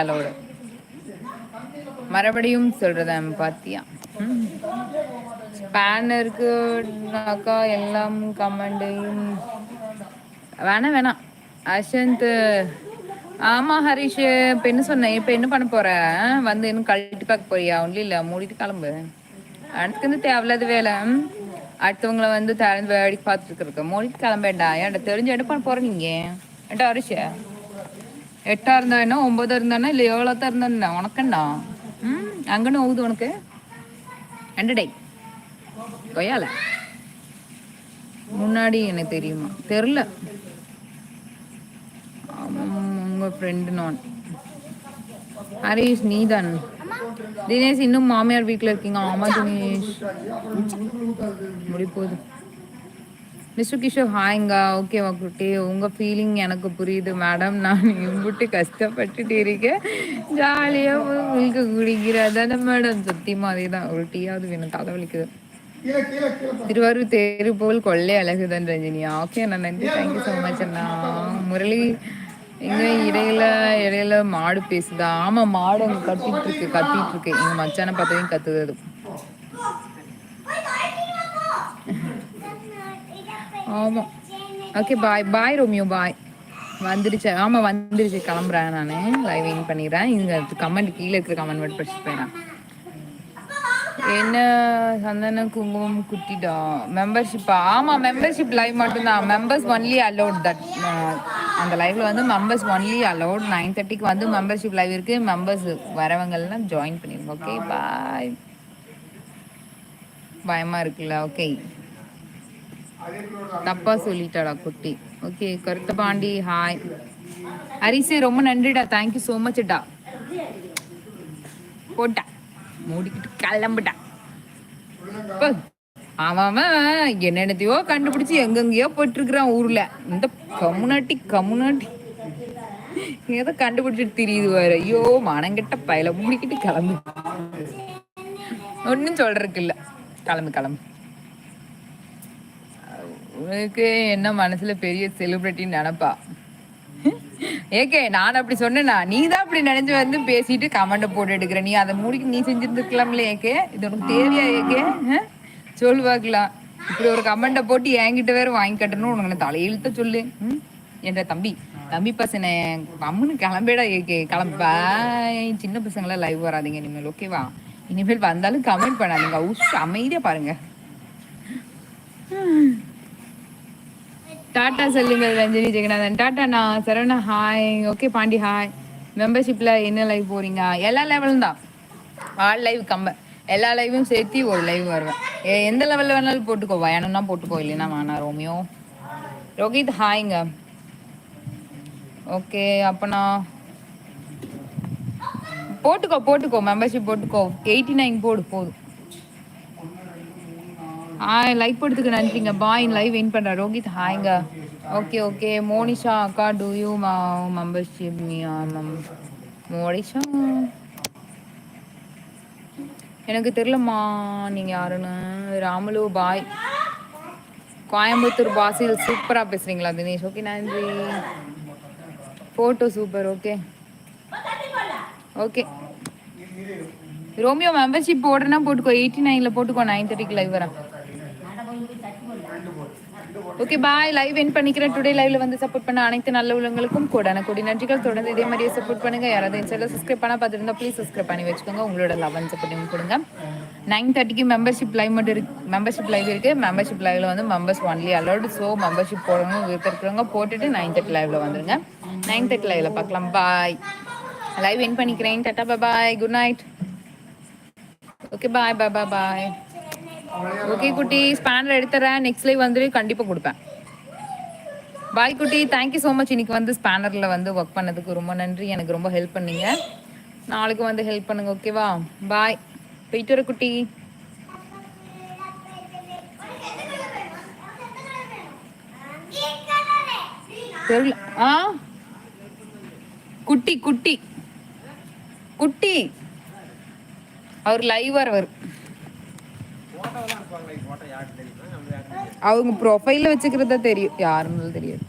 Allowed. மறுபடியும் சொல்றேன் பாத்தியா. ஸ்பேனருக்குனாக்கா எல்லாம் கமெண்டையும் வேணாம் அஷந்த். ஆமா ஹரிஷ், இப்ப என்ன சொன்னேன், இப்ப என்ன பண்ண போற? வந்து இன்னும் கழட்டி பார்க்க போறியா? ஒன்றும் இல்ல, மூடிட்டு கிளம்பு. அடுத்துக்கு வந்து தேவையில்லாத வேலை. அடுத்தவங்களை வந்து தேர்ந்து வேடிக்கை பார்த்துட்டு இருக்க, மூடிட்டு கிளம்பேண்டா. ஏன்டா தெரிஞ்சு என்ன பண்ண போற நீங்க? ஏன்டா ஹரிஷ், 8 இருந்தா என்ன, 9 இருந்தானே, இல்லை 7 தான் இருந்தா உனக்குண்டா? அங்கன்னு ஓகுது உனக்கு ரெண்டு டை கொய்யால. முன்னாடி எனக்கு தெரியுமா தெரில. உங்க ஃப்ரெண்டு நான். ஹரீஷ் நீதான். தினேஷ் இன்னும் மாமியார் வீட்டில் இருக்கீங்க? ஆமா தினேஷ், முடிப்போகுது. மிஸ்டர் கிஷோர் ஹாய்ங்க. ஓகேவா குட்டி, உங்கள் ஃபீலிங் எனக்கு புரியுது மேடம். நான் இம்புட்டு கஷ்டப்பட்டுட்டு இருக்கேன், ஜாலியாக உங்களுக்கு குடிக்கிறதானே மேடம். சத்தியமாக அதே தான். ஒரு டீயாவது வேணும், தலைவலிக்குது. திருவாரூர் தேரு போல் கொள்ளை அழகுதான் ரஜினியா. ஓகே அண்ணா, நன்றி, தேங்க்யூ ஸோ மச் அண்ணா. முரளி இங்க இடையில இடையில மாடு பேசுதா? ஆமா, மாடு அங்க கத்திட்டு இருக்கு. எங்க மச்சான பார்த்ததையும் கத்துது அது. ஆமா, ஓகே பாய் பாய் ரோமியோ பாய். வந்துடுச்சு, ஆமா வந்துடுச்சு, கிளம்புறேன் நான். லைவ் இன் பண்ணிடுறேன். இங்க கமெண்ட் கீழே இருக்கிற கமெண்ட் மட்டும் படிச்சுட்டு போயிடறேன். என்ன சந்தன குங்குமம் குட்டிடா மெம்பர்ஷிப்பா? ஆமா, மெம்பர்ஷிப் லைவ் மட்டும்தான். Members only allowed that. அந்த லைவ்ல வந்து மெம்பர்ஸ் ஒன்லி அலோட். 9:30க்கு வந்து மெம்பர்ஷிப் லைவ் இருக்கு. மெம்பர்ஸ் வரவங்கெல்லாம் ஜாயின் பண்ணிருங்க. Okay bye. பயமா இருக்குல்ல? ஓகே, தப்பா சொல்லிட்டாடா குட்டி. ஓகே கருத்த பாண்டி ஹாய். ஹரிசு ரொம்ப நன்றிடா, தேங்க்யூ ஸோ மச்டா. போட்டா மூடிக்கிட்டு கிளம்புட்டா. அவன் என்னென்னத்தையோ கண்டுபிடிச்சு எங்கெங்கயோ போயிட்டுருக்குறான் ஊர்ல. இந்த கம்முனாட்டி ஏதோ கண்டுபிடிச்சிட்டு தெரியுது வேற. ஐயோ மனங்கிட்ட பயல, மூடிக்கிட்டு கிளம்பு. ஒன்னும் சொல்றதுக்கு இல்ல, கிளம்பு. உனக்கு என்ன மனசுல பெரிய செலிபிரிட்டின்னு நினைப்பா? ஏகே நான் அப்படி சொன்னேனா? நீ தான் அப்படி நினைச்சு வந்து பேசிட்டு கமெண்ட் போட்டு எடுக்கிற. நீ அதை மூடிக்கு நீ செஞ்சிருந்துக்கலாம்ல ஏகே. இது உனக்கு தேவையா ஏகே? சொல்லு பார்க்கலாம். இப்படி ஒரு கமெண்ட்டை போட்டு என்கிட்ட வேற வாங்கி கட்டணும் உனக்கு தலையெழுத்த சொல்லு. என்ற தம்பி பசனை அம்முன்னு கிளம்பிடா ஏகே, கிளம்பா. சின்ன பசங்களாம் லைவ் வராதிங்க இனிமேல், ஓகேவா? இனிமேல் வந்தாலும் கமெண்ட் பண்ணாதீங்க, அமைதியா பாருங்க. டாட்டா சொல்லுங்க ரஞ்சனி ஜெகநாதன். டாட்டா நான் Saravana hi. Okay Pandi hi. மெம்பர்ஷிப்பில் என்ன லைவ் போகிறீங்க? எல்லா லெவலும் தான், ஆல் லைவ் எல்லா லைவும் சேர்த்து ஒரு லைவ் வருவேன். எந்த லெவலில் வேணாலும் போட்டுக்கோ, வேணும்னா போட்டுக்கோ, இல்லைன்னா வேணா. ரோமியோ ரோஹித் ஹாய்ங்க. ஓகே அப்போனா போட்டுக்கோ மெம்பர்ஷிப் போட்டுக்கோ. 89 போதும். லைக் போடுறதுக்கு நன்றிங்க. பாய், லைவ் வெயின் பண்ணுறேன். ரோஹித் ஹாய்ங்க. ஓகே மோனிஷா அக்கா டூ யூ மெம்பர்ஷிப் மோனிஷா எனக்கு தெரியலம்மா நீங்கள் யாருன்னு. ராமுலு பாய். கோயம்புத்தூர் பாசில் சூப்பராக பேசுகிறீங்களா தினேஷ்? ஓகே நன்றி. Photo super. Okay Romeo membership போடுறேன்னா போட்டுக்கோ. 89ல் போட்டுக்கோ. 9:30க்கு லைவ் வரேன். ஓகே பாய், லைவ் என் பண்ணிக்கிறேன். டுடே லைவ்ல வந்து சப்போர்ட் பண்ண அனைத்து நல்ல உள்ளவங்களுக்கும் கோடி நன்றிகள். தொடர்ந்து இதே மாதிரியே சப்போர்ட் பண்ணுங்க. யாராவது என் சேனல் சப்ஸ்கிரைப் பண்ணா பார்த்துருந்தா ப்ளீஸ் சப்ஸ்கிரைப் பண்ணி வச்சுக்கோங்க. உங்களோட லவ் அண்ட் சப்போர்ட் கொடுங்க. 9:30க்கு மெம்பர்ஷிப் லைவ் மட்டும் இருக்கு. மெம்பர்ஷிப் லைவ்ல வந்து members only allowed. So membership போடணும் விருப்பம் இருக்கிறவங்க போட்டுட்டு 9:30 லைவ்ல வந்துருங்க. 9:30 லைவ்ல பார்க்கலாம். பாய், லைவ் என் பண்ணிக்கிறேன். Tata bye, good night. Okay bye. Okay குட்டி, ஸ்பேனர் எடுத்துறேன். நெக்ஸ்ட் லைவ் வந்துட்டு கண்டிப்பாக கொடுப்பேன். பாய் குட்டி, தேங்க்யூ ஸோ மச். இன்னைக்கு வந்து ஸ்பேனரில் வந்து ஒர்க் பண்ணதுக்கு ரொம்ப நன்றி. எனக்கு ரொம்ப ஹெல்ப் பண்ணீங்க. நாளைக்கு வந்து ஹெல்ப் பண்ணுங்க, ஓகேவா? பாய், போயிட்டு வர குட்டி. தெரியல. குட்டி அவர் லைவ் வருவார். அவங்க ப்ரொஃபைல்ல வச்சுக்கிறதா தெரியும், யாருன்னு தெரியாது.